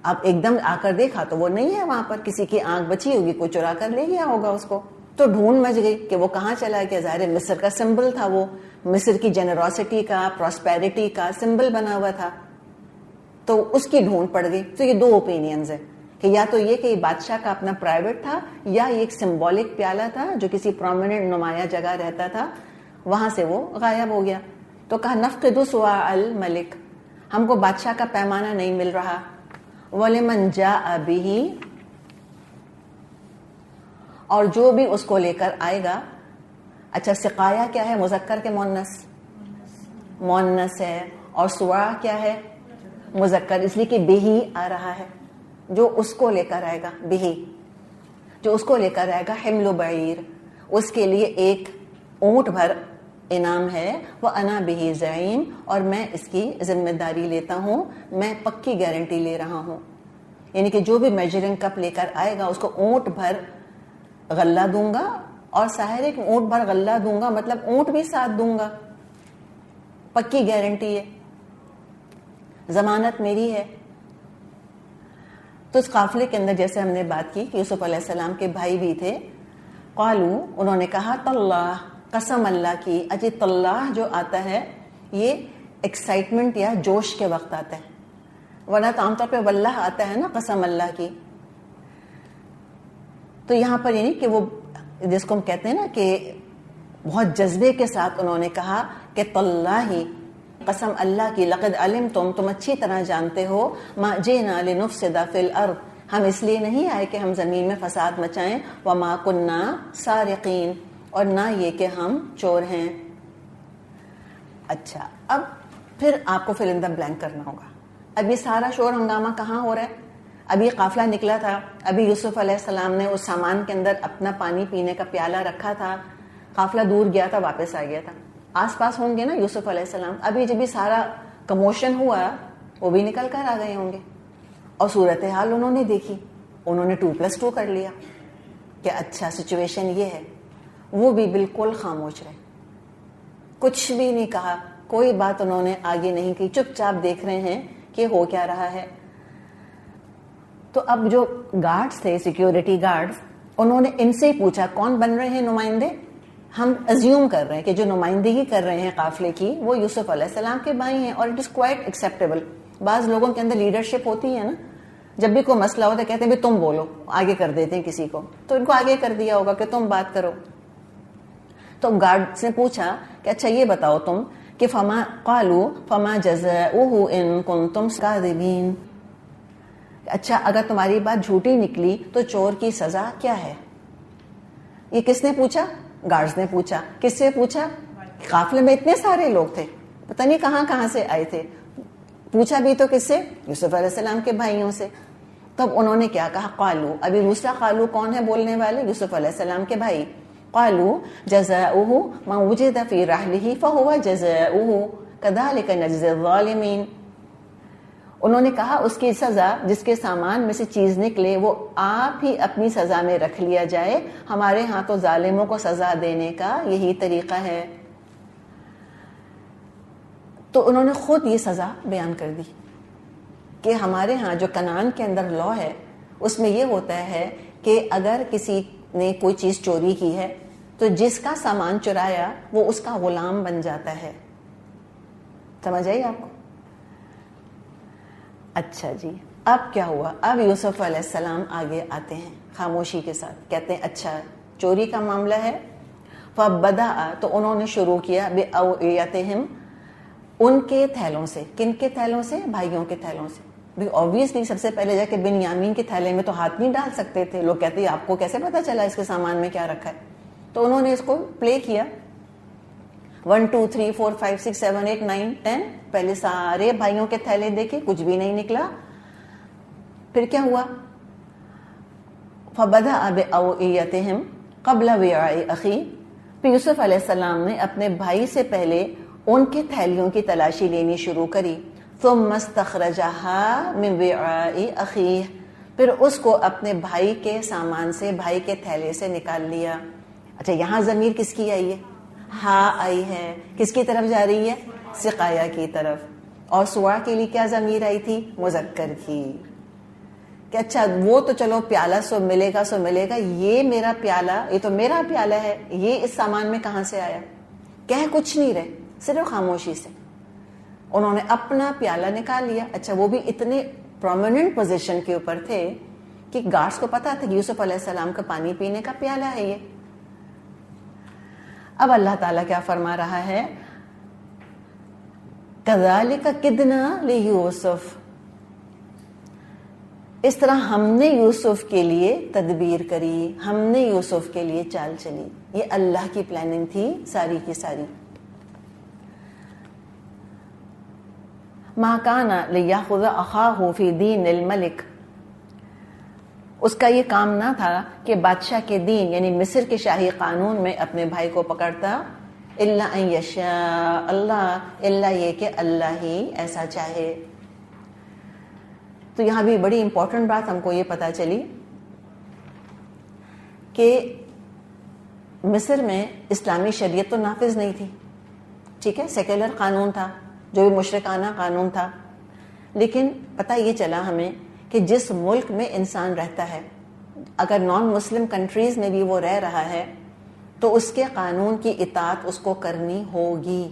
اب ایک دم آ کر دیکھا تو وہ نہیں ہے وہاں پر, کسی کی آنکھ بچی ہوگی, کوئی چرا کر لے گیا ہوگا اس کو. تو ڈھونڈ مچ گئی کہ وہ کہاں چلا گیا. ظاہر مصر کا سمبل تھا, وہ مصر کی جنراسٹی کا, پراسپیرٹی کا سمبل بنا ہوا تھا, تو اس کی ڈھونڈ پڑ گئی. تو یہ دو اوپینینز ہیں کہ یا تو یہ کہ یہ بادشاہ کا اپنا پرائیویٹ تھا یا یہ ایک سمبولک پیالہ تھا جو کسی پرومیننٹ نمایاں جگہ رہتا تھا, وہاں سے وہ غائب ہو گیا. تو کہا نفقد صواع الملک, ہم کو بادشاہ کا پیمانہ نہیں مل رہا. وَلِمَنْ جَاءَ بِهِ, اور جو بھی اس کو لے کر آئے گا. اچھا سقایا کیا ہے, مذکر کے مؤنث؟ مؤنث ہے. اور صواع کیا ہے, مذکر, اس لیے کہ بہی آ رہا ہے. جو اس کو لے کر آئے گا, بہی, جو اس کو لے کر آئے گا. حمل بعیر, اس کے لیے ایک اونٹ بھر انعام ہے. وَأَنَا بِهِ زعیم, اور میں اس کی ذمہ داری لیتا ہوں, میں پکی گارنٹی لے رہا ہوں. یعنی کہ جو بھی میجرنگ کپ لے کر آئے گا اس کو اونٹ بھر غلہ دوں گا, اور ظاہر ہے کہ اونٹ بھر غلہ دوں گا مطلب اونٹ بھی ساتھ دوں گا, پکی گارنٹی ہے, ضمانت میری ہے. تو اس قافلے کے اندر جیسے ہم نے بات کی کہ یوسف علیہ السلام کے بھائی بھی تھے. قالو, انہوں نے کہا تاللہ, قسم اللہ کی. اجی تاللہ جو آتا ہے یہ ایکسائٹمنٹ یا جوش کے وقت آتا ہے, ورنہ تو عام طور پہ واللہ آتا ہے نا, قسم اللہ کی. تو یہاں پر یعنی کہ وہ جس کو ہم کہتے ہیں نا کہ بہت جذبے کے ساتھ انہوں نے کہا کہ تاللہ, قسم اللہ کی. لقد علمتم, تم اچھی طرح جانتے ہو. ما جئنا لنفسد فی الارض, ہم اس لیے نہیں آئے کہ ہم زمین میں فساد مچائیں. وما کننا سارقین, اور نہ یہ کہ ہم چور ہیں. اچھا اب پھر آپ کو فل ان دا بلینک کرنا ہوگا. اب یہ سارا شور ہنگامہ کہاں ہو رہا ہے؟ ابھی یہ قافلہ نکلا تھا, ابھی یوسف علیہ السلام نے اس سامان کے اندر اپنا پانی پینے کا پیالہ رکھا تھا, قافلہ دور گیا تھا, واپس آ گیا تھا. آس پاس ہوں گے نا یوسف علیہ السلام. ابھی جب یہ سارا کموشن ہوا وہ بھی نکل کر آ گئے ہوں گے, اور صورتحال انہوں نے دیکھی, انہوں نے 2+2 کر لیا کہ اچھا سچویشن یہ ہے. وہ بھی بالکل خاموش رہے, کچھ بھی نہیں کہا, کوئی بات انہوں نے آگے نہیں کی, چپ چاپ دیکھ رہے ہیں کہ ہو کیا رہا ہے. تو اب جو گارڈز تھے, سیکیورٹی گارڈز, انہوں نے ان سے ہی پوچھا کون بن رہے ہیں نمائندے. ہم ازیوم کر رہے ہیں کہ جو نمائندگی کر رہے ہیں قافلے کی وہ یوسف علیہ السلام کے بھائی ہیں, اور اٹ از کوائٹ ایکسیپٹیبل. بعض لوگوں کے اندر لیڈرشپ ہوتی ہے نا, جب بھی کوئی مسئلہ ہوتا ہے کہتے ہیں بھی تم بولو, آگے کر دیتے ہیں کسی کو, تو ان کو آگے کر دیا ہوگا کہ تم بات کرو. تو گارڈ سے پوچھا کہ اچھا یہ بتاؤ تم کہ فما قالوا فما جزاؤہ ان کنتم کاذبین, اچھا اگر تمہاری بات جھوٹی نکلی تو چور کی سزا کیا ہے. یہ کس نے پوچھا؟ گارڈز نے پوچھا. کس سے پوچھا؟ قافلے میں اتنے سارے لوگ تھے, پتہ نہیں کہاں کہاں سے آئے تھے. پوچھا بھی تو کس سے؟ یوسف علیہ السلام کے بھائیوں سے. تب انہوں نے کیا کہا؟ قالو, ابھی دوسرا قالو کون ہے بولنے والے؟ یوسف علیہ السلام کے بھائی. قالو جزاؤہ ما وجد فی رحلہ فہو جزاؤہ کذالک نجزی الظالمین. انہوں نے کہا اس کی سزا جس کے سامان میں سے چیز نکلے وہ آپ ہی اپنی سزا میں رکھ لیا جائے, ہمارے ہاں تو ظالموں کو سزا دینے کا یہی طریقہ ہے. تو انہوں نے خود یہ سزا بیان کر دی کہ ہمارے ہاں جو کنعان کے اندر لا ہے اس میں یہ ہوتا ہے کہ اگر کسی نے کوئی چیز چوری کی ہے تو جس کا سامان چرایا وہ اس کا غلام بن جاتا ہے. سمجھ آئی آپ کو؟ اچھا جی, اب کیا ہوا؟ اب یوسف علیہ السلام آگے آتے ہیں خاموشی کے ساتھ, کہتے ہیں اچھا چوری کا معاملہ ہے. فبدأ, تو انہوں نے شروع کیا بأوعیتہم, ان کے تھیلوں سے. کن کے تھیلوں سے؟ بھائیوں کے تھیلوں سے. obviously سب سے پہلے جا کے بنیامین کے تھیلے میں تو ہاتھ نہیں ڈال سکتے تھے. لوگ کہتے ہیں آپ کو کیسے پتا چلا اس کے سامان میں کیا رکھا ہے؟ تو انہوں نے اس کو پلے کیا 1 2 3 4 5 6 7 8 9 10. پہلے سارے بھائیوں کے تھیلے دیکھے, کچھ بھی نہیں نکلا. پھر کیا ہوا؟ فبدأ بأوعیتہم قبل وعاء اخی, پھر یوسف علیہ السلام نے اپنے بھائی سے پہلے ان کے تھیلیوں کی تلاشی لینی شروع کری. ثم استخرجها من وعاء اخیہ, پھر اس کو اپنے بھائی کے سامان سے, بھائی کے تھیلے سے نکال لیا. اچھا یہاں ضمیر کس کی آئی ہے؟ ہاں آئی ہے. کس کی طرف جا رہی ہے؟ سقایا کی طرف. اور سوا کے لیے کیا ضمیر آئی تھی؟ مذکر کی. کہ اچھا وہ تو چلو پیالہ سو ملے گا, یہ میرا پیالہ, یہ تو میرا پیالہ ہے, یہ اس سامان میں کہاں سے آیا؟ کہہ کچھ نہیں رہے, صرف خاموشی سے انہوں نے اپنا پیالہ نکال لیا. اچھا وہ بھی اتنے پرومیننٹ پوزیشن کے اوپر تھے کہ گارڈس کو پتا تھا کہ یوسف علیہ السلام کا پانی پینے کا پیالہ ہے یہ. اب اللہ تعالیٰ کیا فرما رہا ہے؟ کذالک کدنا لیوسف، اس طرح ہم نے یوسف کے لیے تدبیر کری، ہم نے یوسف کے لیے چال چلی. یہ اللہ کی پلاننگ تھی ساری کی ساری. ما کان لیأخذ اخاہ فی دین الملک، اس کا یہ کام نہ تھا کہ بادشاہ کے دین یعنی مصر کے شاہی قانون میں اپنے بھائی کو پکڑتا، الا ان یشاء اللہ، الا یہ کہ اللہ ہی ایسا چاہے. تو یہاں بھی بڑی امپورٹنٹ بات ہم کو یہ پتہ چلی کہ مصر میں اسلامی شریعت تو نافذ نہیں تھی، ٹھیک ہے، سیکولر قانون تھا جو بھی مشرکانہ قانون تھا. لیکن پتہ یہ چلا ہمیں کہ جس ملک میں انسان رہتا ہے، اگر نان مسلم کنٹریز میں بھی وہ رہ رہا ہے تو اس کے قانون کی اطاعت اس کو کرنی ہوگی.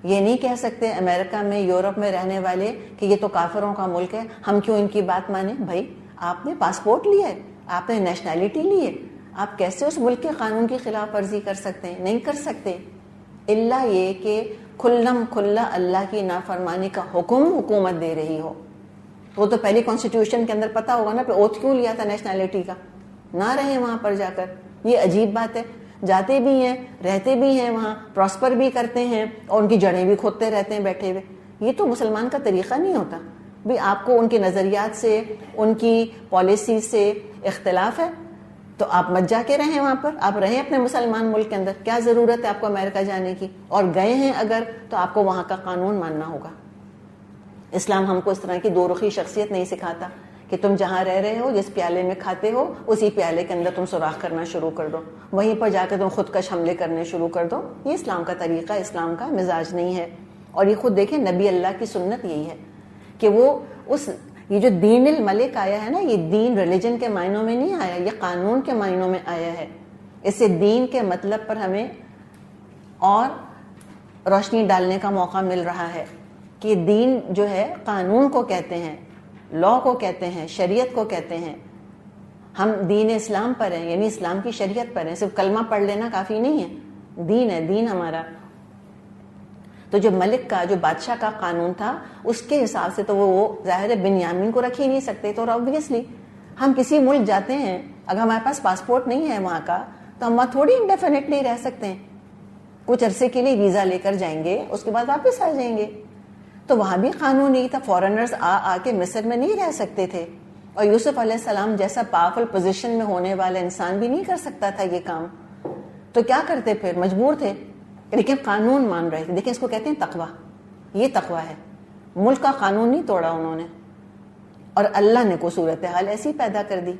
یہ نہیں کہہ سکتے امریکہ میں، یورپ میں رہنے والے کہ یہ تو کافروں کا ملک ہے، ہم کیوں ان کی بات مانیں. بھائی آپ نے پاسپورٹ لیا ہے، آپ نے نیشنلٹی لی ہے، آپ کیسے اس ملک کے قانون کی خلاف ورزی کر سکتے ہیں؟ نہیں کر سکتے. الا یہ کہ کھلم کھلا اللہ کی نافرمانی کا حکم حکومت دے رہی ہو. وہ تو پہلی کانسٹیٹیوشن کے اندر پتا ہوگا نا پہ اوتھ کیوں لیا تھا نیشنلٹی کا، نہ رہے وہاں پر جا کر. یہ عجیب بات ہے، جاتے بھی ہیں، رہتے بھی ہیں وہاں، پراسپر بھی کرتے ہیں اور ان کی جڑیں بھی کھودتے رہتے ہیں بیٹھے ہوئے. یہ تو مسلمان کا طریقہ نہیں ہوتا. بھی آپ کو ان کے نظریات سے، ان کی پالیسی سے اختلاف ہے تو آپ مت جا کے رہیں وہاں پر، آپ رہیں اپنے مسلمان ملک کے اندر. کیا ضرورت ہے آپ کو امریکہ جانے کی؟ اور گئے ہیں اگر تو آپ کو وہاں کا قانون ماننا ہوگا. اسلام ہم کو اس طرح کی دو رخی شخصیت نہیں سکھاتا کہ تم جہاں رہ رہے ہو، جس پیالے میں کھاتے ہو، اسی پیالے کے اندر تم سوراخ کرنا شروع کر دو، وہیں پر جا کے تم خودکش حملے کرنے شروع کر دو. یہ اسلام کا طریقہ، اسلام کا مزاج نہیں ہے. اور یہ خود دیکھیں نبی اللہ کی سنت یہی ہے کہ وہ یہ جو دین الملک آیا ہے نا، یہ دین ریلیجن کے معنوں میں نہیں آیا، یہ قانون کے معنوں میں آیا ہے. اس سے دین کے مطلب پر ہمیں اور روشنی ڈالنے کا موقع مل رہا ہے کہ دین جو ہے قانون کو کہتے ہیں، لا کو کہتے ہیں، شریعت کو کہتے ہیں. ہم دین اسلام پر ہیں، یعنی اسلام کی شریعت پر ہیں. صرف کلمہ پڑھ لینا کافی نہیں ہے، دین ہے، دین ہمارا. تو جو ملک کا، جو بادشاہ کا قانون تھا، اس کے حساب سے تو وہ ظاہر ہے بنیامین کو رکھ ہی نہیں سکتے. تو آبویسلی ہم کسی ملک جاتے ہیں، اگر ہمارے پاس پاسپورٹ نہیں ہے وہاں کا تو ہم وہاں تھوڑی انڈیفینیٹلی رہ سکتے ہیں. کچھ عرصے کے لیے ویزا لے کر جائیں گے، اس کے بعد واپس آ جائیں گے. تو وہاں بھی قانون نہیں تھا، فارنرز آ کے مصر میں نہیں رہ سکتے تھے. اور یوسف علیہ السلام جیسا پاورفل پوزیشن میں ہونے والا انسان بھی نہیں کر سکتا تھا یہ کام. تو کیا کرتے پھر؟ مجبور تھے، لیکن قانون مان رہے تھے. دیکھیں اس کو کہتے ہیں تقویٰ. یہ تقویٰ ہے. ملک کا قانون نہیں توڑا انہوں نے، اور اللہ نے کو صورتحال ایسی پیدا کر دی.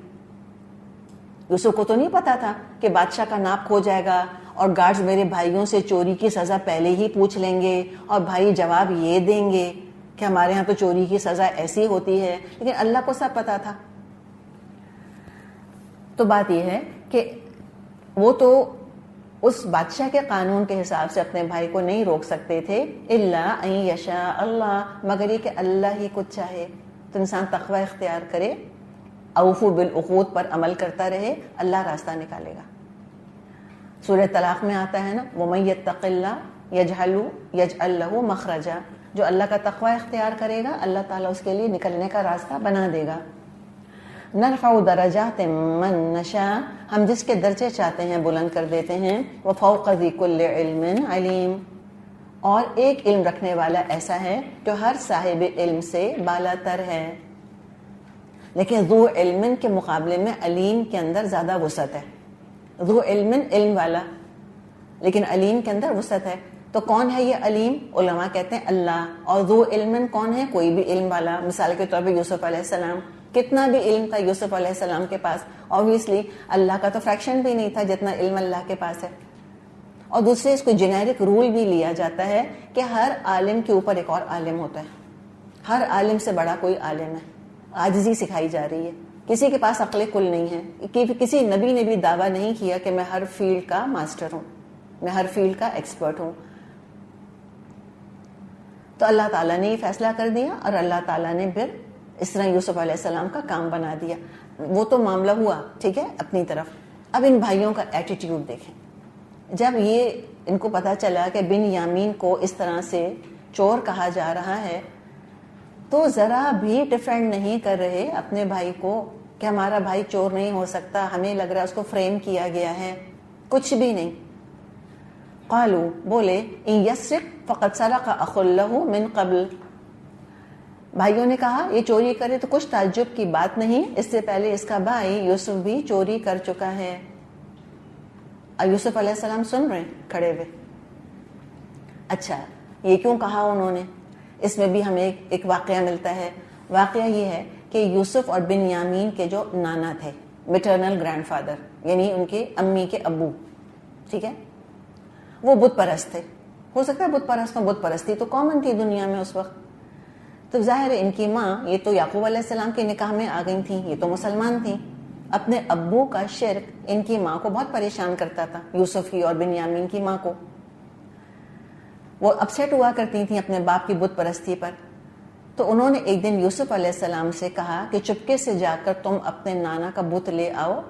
یوسف کو تو نہیں پتا تھا کہ بادشاہ کا ناپ کھو جائے گا اور گارڈز میرے بھائیوں سے چوری کی سزا پہلے ہی پوچھ لیں گے اور بھائی جواب یہ دیں گے کہ ہمارے ہاں تو چوری کی سزا ایسی ہوتی ہے. لیکن اللہ کو سب پتا تھا. تو بات یہ ہے کہ وہ تو اس بادشاہ کے قانون کے حساب سے اپنے بھائی کو نہیں روک سکتے تھے. الا ان یشاء اللہ، مگر یہ کہ اللہ ہی کچھ چاہے. تو انسان تقوی اختیار کرے، اوفوا بالعقود پر عمل کرتا رہے، اللہ راستہ نکالے گا. سورہ طلاق میں آتا ہے نا، وَمَن يَتَّقِ اللَّهَ يَجْعَل لَّهُ مَخْرَجًا. جو اللہ کا تقوی اختیار کرے گا، اللہ تعالیٰ اس کے لیے نکلنے کا راستہ بنا دے گا. نرفع درجات من نشاء، ہم جس کے درجے چاہتے ہیں بلند کر دیتے ہیں. وفوق ذی کل علم علیم، اور ایک علم رکھنے والا ایسا ہے جو ہر صاحب علم سے بالا تر ہے. لیکن ذو علم کے مقابلے میں علیم کے اندر زیادہ وسعت ہے. ذو علم، علم والا، لیکن علیم کے اندر وسعت ہے. تو کون ہے یہ علیم؟ علماء کہتے ہیں اللہ. اور ذو علم کون ہے؟ کوئی بھی علم والا. مثال کے طور پہ یوسف علیہ السلام، کتنا بھی علم تھا یوسف علیہ السلام کے پاس. obviously اللہ کا تو فریکشن بھی نہیں تھا جتنا علم اللہ کے پاس ہے. اور دوسرے اس کو جنیرک رول بھی لیا جاتا ہے کہ ہر عالم کے اوپر ایک اور عالم ہوتا ہے. ہر عالم سے بڑا کوئی عالم ہے. عاجزی سکھائی جا رہی ہے. کسی کے پاس عقل کل نہیں ہے. کسی نبی نے بھی دعویٰ نہیں کیا کہ میں ہر فیلڈ کا ماسٹر ہوں، میں ہر فیلڈ کا ایکسپرٹ ہوں. تو اللہ تعالیٰ نے یہ فیصلہ کر دیا، اور اللہ تعالیٰ نے پھر اس طرح یوسف علیہ السلام کا کام بنا دیا. وہ تو معاملہ ہوا ٹھیک ہے اپنی طرف. اب ان بھائیوں کا ایٹیٹیوڈ دیکھیں. جب یہ ان کو پتا چلا کہ بن یامین کو اس طرح سے چور کہا جا رہا ہے تو ذرا بھی ڈیفینڈ نہیں کر رہے اپنے بھائی کو کہ ہمارا بھائی چور نہیں ہو سکتا, ہمیں لگ رہا ہے اس کو فریم کیا گیا ہے. کچھ بھی نہیں. قالوا بولے ان یسرق فقد سرق اخ له من قبل. بھائیوں نے کہا یہ چوری کرے تو کچھ تعجب کی بات نہیں, اس سے پہلے اس کا بھائی یوسف بھی چوری کر چکا ہے. اور یوسف علیہ السلام سن رہے ہیں کھڑے ہوئے. اچھا یہ کیوں کہا انہوں نے؟ اس میں بھی ہمیں ایک واقعہ ملتا ہے. واقعہ یہ ہے کہ یوسف اور بن یامین کے جو نانا تھے, میٹرنل گرینڈ فادر, یعنی ان کے امی کے ابو, ٹھیک ہے, وہ بت پرست تھے. ہو سکتا ہے بت پرست بت پرستی تو کامن تھی دنیا میں اس وقت. تو ظاہر ہے ان کی ماں یہ تو یعقوب علیہ السلام کے نکاح میں آ گئی تھیں, یہ تو مسلمان تھیں. اپنے ابو کا شرک ان کی ماں کو بہت پریشان کرتا تھا, یوسف کی اور بنیامین کی ماں کو. وہ اپسیٹ ہوا کرتی تھیں اپنے باپ کی بت پرستی پر. تو انہوں نے ایک دن یوسف علیہ السلام سے کہا کہ چپکے سے جا کر تم اپنے نانا کا بت لے آؤ.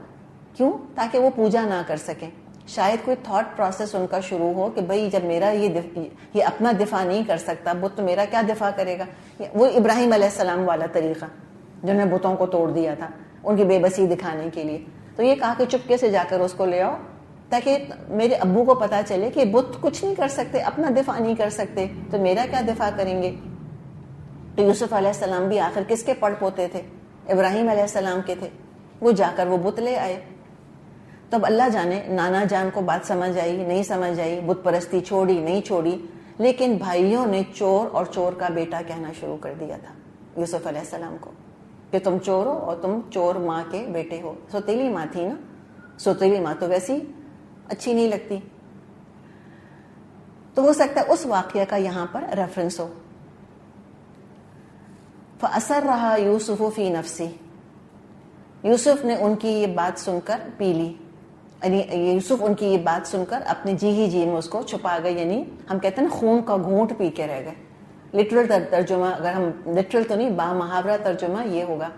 کیوں؟ تاکہ وہ پوجا نہ کر سکیں. شاید کوئی تھاٹ پروسیس ان کا شروع ہو کہ بھئی جب میرا یہ اپنا دفاع نہیں کر سکتا بت, تو میرا کیا دفاع کرے گا. وہ ابراہیم علیہ السلام والا طریقہ جنہوں نے بتوں کو توڑ دیا تھا ان کی بے بسی دکھانے کے لیے. تو یہ کہا کہ چپکے سے جا کر اس کو لے آؤ تاکہ میرے ابو کو پتا چلے کہ بت کچھ نہیں کر سکتے, اپنا دفاع نہیں کر سکتے, تو میرا کیا دفاع کریں گے. تو یوسف علیہ السلام بھی آخر کس کے پڑ پوتے تھے؟ ابراہیم علیہ السلام کے تھے. وہ جا کر وہ بت لے آئے. تب اللہ جانے نانا جان کو بات سمجھ آئی نہیں سمجھ آئی, بت پرستی چھوڑی نہیں چھوڑی, لیکن بھائیوں نے چور اور چور کا بیٹا کہنا شروع کر دیا تھا یوسف علیہ السلام کو کہ تم چور ہو اور تم چور ماں کے بیٹے ہو. سوتیلی ماں تھی نا, سوتیلی ماں تو ویسی اچھی نہیں لگتی. تو ہو سکتا ہے اس واقعہ کا یہاں پر ریفرنس ہو. فَأَسَرَّهَا يُوسُفُ فِي نَفْسِهِ. یوسف نے ان کی یہ بات سن کر پی لی, یعنی یوسف ان کی یہ بات سن کر اپنے جی ہی جی میں اس کو چھپا گئے. یعنی ہم کہتے ہیں نا خون کا گھونٹ پی کے رہ گئے. لٹرل ترجمہ, اگر ہم لٹرل تو نہیں, با محاورہ ترجمہ یہ ہوگا.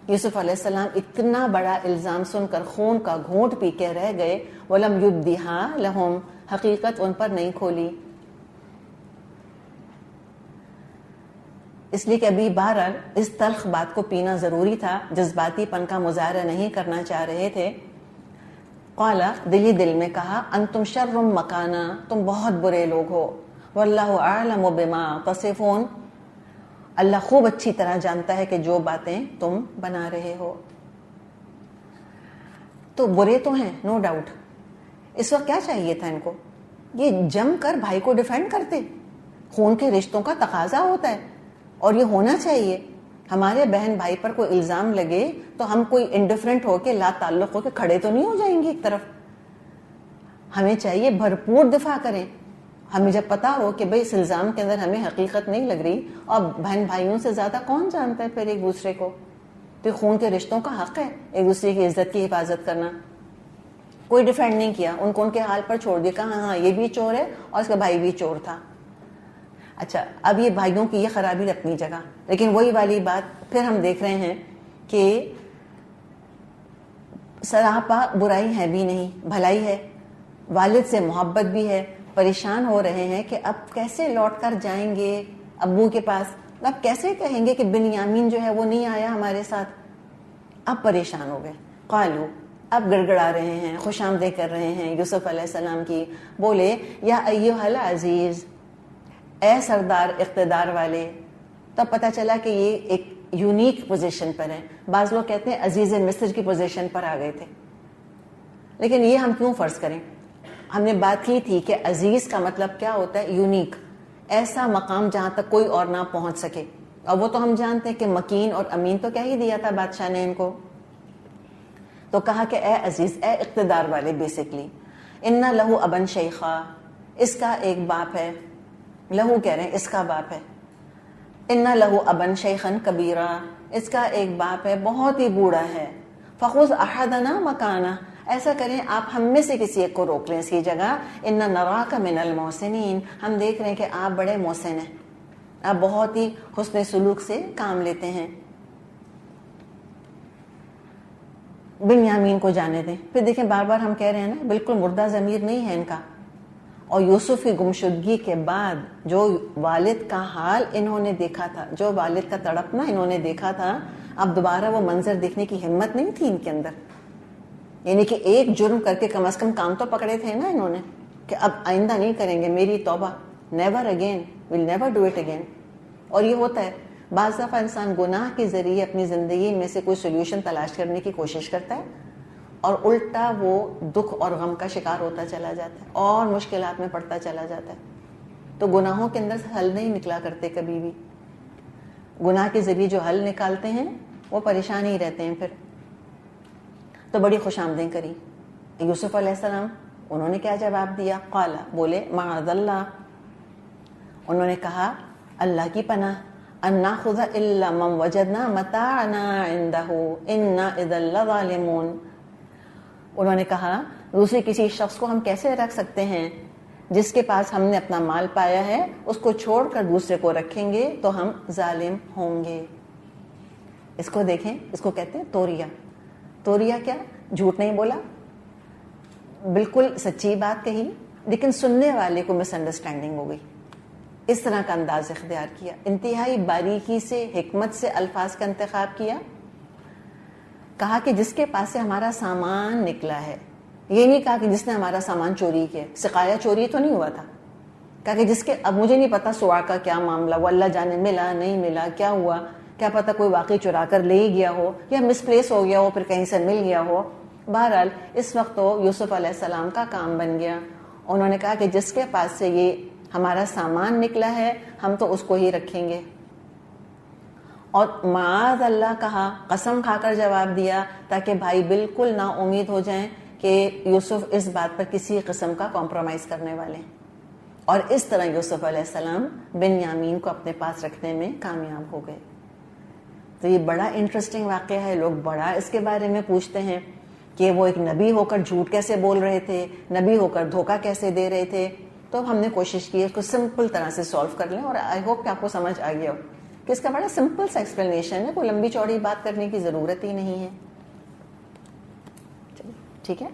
یوسف علیہ السلام اتنا بڑا الزام سن کر خون کا گھونٹ پی کے رہ گئے. وَلَمْ يُبْدِهَا لَهُمْ. حقیقت ان پر نہیں کھولی. اس لیے کہ ابھی بہرحال اس تلخ بات کو پینا ضروری تھا, جذباتی پن کا مظاہرہ نہیں کرنا چاہ رہے تھے. قال, دلی دل میں کہا, انتم شر مکانا, تم بہت برے لوگ ہو. واللہ اعلم بما تصفون. اللہ خوب اچھی طرح جانتا ہے کہ جو باتیں تم بنا رہے ہو. تو برے تو ہیں نو ڈاؤٹ. اس وقت کیا چاہیے تھا ان کو؟ یہ جم کر بھائی کو ڈیفینڈ کرتے. خون کے رشتوں کا تقاضا ہوتا ہے اور یہ ہونا چاہیے. ہمارے بہن بھائی پر کوئی الزام لگے تو ہم کوئی انڈیفرنٹ ہو کے لا تعلق ہو کے کھڑے تو نہیں ہو جائیں گے ایک طرف. ہمیں چاہیے بھرپور دفاع کریں. ہمیں جب پتا ہو کہ بھئی اس الزام کے اندر ہمیں حقیقت نہیں لگ رہی, اور بہن بھائیوں سے زیادہ کون جانتا ہے پھر ایک دوسرے کو, تو خون کے رشتوں کا حق ہے ایک دوسرے کی عزت کی حفاظت کرنا. کوئی ڈیفینڈ نہیں کیا, ان کو ان کے حال پر چھوڑ دیا, کہا ہاں یہ بھی چور ہے اور اس کا بھائی بھی چور تھا. اچھا اب یہ بھائیوں کی یہ خرابی اپنی جگہ, لیکن وہی والی بات پھر ہم دیکھ رہے ہیں کہ سراپا برائی ہے بھی نہیں, بھلائی ہے, والد سے محبت بھی ہے. پریشان ہو رہے ہیں کہ اب کیسے لوٹ کر جائیں گے ابو کے پاس, اب کیسے کہیں گے کہ بنیامین جو ہے وہ نہیں آیا ہمارے ساتھ. اب پریشان ہو گئے. قالو, اب گڑگڑا رہے ہیں, خوش آمدید کر رہے ہیں یوسف علیہ السلام کی. بولے یا ایھا العزیز, اے سردار اقتدار والے. تب پتہ چلا کہ یہ ایک یونیک پوزیشن پر ہیں. بعض لوگ کہتے ہیں عزیز مصر کی پوزیشن پر آ گئے تھے, لیکن یہ ہم کیوں فرض کریں؟ ہم نے بات کی تھی کہ عزیز کا مطلب کیا ہوتا ہے؟ یونیک, ایسا مقام جہاں تک کوئی اور نہ پہنچ سکے. اور وہ تو ہم جانتے ہیں کہ مکین اور امین تو کیا ہی دیا تھا بادشاہ نے ان کو. تو کہا کہ اے عزیز, اے اقتدار والے, بیسکلی ان لہو ابن شیخا, اس کا ایک باپ ہے. لہو کہہ رہے ہیں اس کا باپ ہے. ان لہو ابن شیخن کبیرا, اس کا ایک باپ ہے بہت ہی بوڑھا ہے. فخذ احدنا مکانا, ایسا کریں آپ ہم میں سے کسی ایک کو روک لیں اس کی جگہ. ان نراک من المحسنین, ہم دیکھ رہے ہیں کہ آپ بڑے محسن ہیں, آپ بہت ہی حسن سلوک سے کام لیتے ہیں. بنیامین کو جانے دیں. پھر دیکھیں بار بار ہم کہہ رہے ہیں نا بالکل مردہ ضمیر نہیں ہے ان کا. اور یوسف کی گمشدگی کے بعد جو والد کا حال انہوں نے دیکھا تھا, جو والد کا تڑپنا انہوں نے دیکھا تھا, اب دوبارہ وہ منظر دیکھنے کی ہمت نہیں تھی ان کے اندر. یعنی کہ ایک جرم کر کے کم از کم کام تو پکڑے تھے نا انہوں نے کہ اب آئندہ نہیں کریں گے, میری توبہ, never again, will never do it again. اور یہ ہوتا ہے بعض دفعہ انسان گناہ کے ذریعے اپنی زندگی میں سے کوئی سولوشن تلاش کرنے کی کوشش کرتا ہے اور الٹا وہ دکھ اور غم کا شکار ہوتا چلا جاتا ہے اور مشکلات میں پڑتا چلا جاتا ہے. تو گناہوں کے اندر سے حل نہیں نکلا کرتے کبھی بھی. گناہ کے ذریعے جو حل نکالتے ہیں وہ پریشان ہی رہتے ہیں پھر. تو بڑی خوش آمدیں کری یوسف علیہ السلام. انہوں نے کیا جواب دیا؟ قال, بولے معاذ اللہ, انہوں نے کہا اللہ کی پناہ, ان ناخذ الا من وجدنا متاعنا عنده انا اذا لظالمون. انہوں نے کہا دوسرے کسی شخص کو ہم کیسے رکھ سکتے ہیں جس کے پاس ہم نے اپنا مال پایا ہے, اس کو چھوڑ کر دوسرے کو رکھیں گے تو ہم ظالم ہوں گے. اس کو دیکھیں, اس کو کہتے ہیں توریا. توریا کیا؟ جھوٹ نہیں بولا, بالکل سچی بات کہی, لیکن سننے والے کو مس انڈرسٹینڈنگ ہو گئی. اس طرح کا انداز اختیار کیا, انتہائی باریکی سے, حکمت سے الفاظ کا انتخاب کیا. کہا کہ جس کے پاس سے ہمارا سامان نکلا ہے, یہ نہیں کہا کہ جس نے ہمارا سامان چوری کیا. سقایا چوری تو نہیں ہوا تھا. کہا کہ جس کے, اب مجھے نہیں پتا سوا کا کیا معاملہ, وہ اللہ جانے ملا نہیں ملا, کیا ہوا, کیا پتا کوئی واقعی چرا کر لے گیا ہو یا مس پلیس ہو گیا ہو, پھر کہیں سے مل گیا ہو. بہرحال اس وقت تو یوسف علیہ السلام کا کام بن گیا. انہوں نے کہا کہ جس کے پاس سے یہ ہمارا سامان نکلا ہے ہم تو اس کو ہی رکھیں گے. اور معاذ اللہ کہا, قسم کھا کر جواب دیا تاکہ بھائی بالکل نا امید ہو جائیں کہ یوسف اس بات پر کسی قسم کا کمپرومائز کرنے والے ہیں. اور اس طرح یوسف علیہ السلام بنیامین کو اپنے پاس رکھنے میں کامیاب ہو گئے. تو یہ بڑا انٹرسٹنگ واقعہ ہے. لوگ بڑا اس کے بارے میں پوچھتے ہیں کہ وہ ایک نبی ہو کر جھوٹ کیسے بول رہے تھے, نبی ہو کر دھوکہ کیسے دے رہے تھے. تو اب ہم نے کوشش کی اس کو سمپل طرح سے سالو کر لیں, اور آئی ہوپ کہ آپ کو سمجھ آ گیا ہو کہ اس کا بڑا سمپل سا ایکسپلینیشن ہے, کوئی لمبی چوڑی بات کرنے کی ضرورت ہی نہیں ہے. ٹھیک ہے.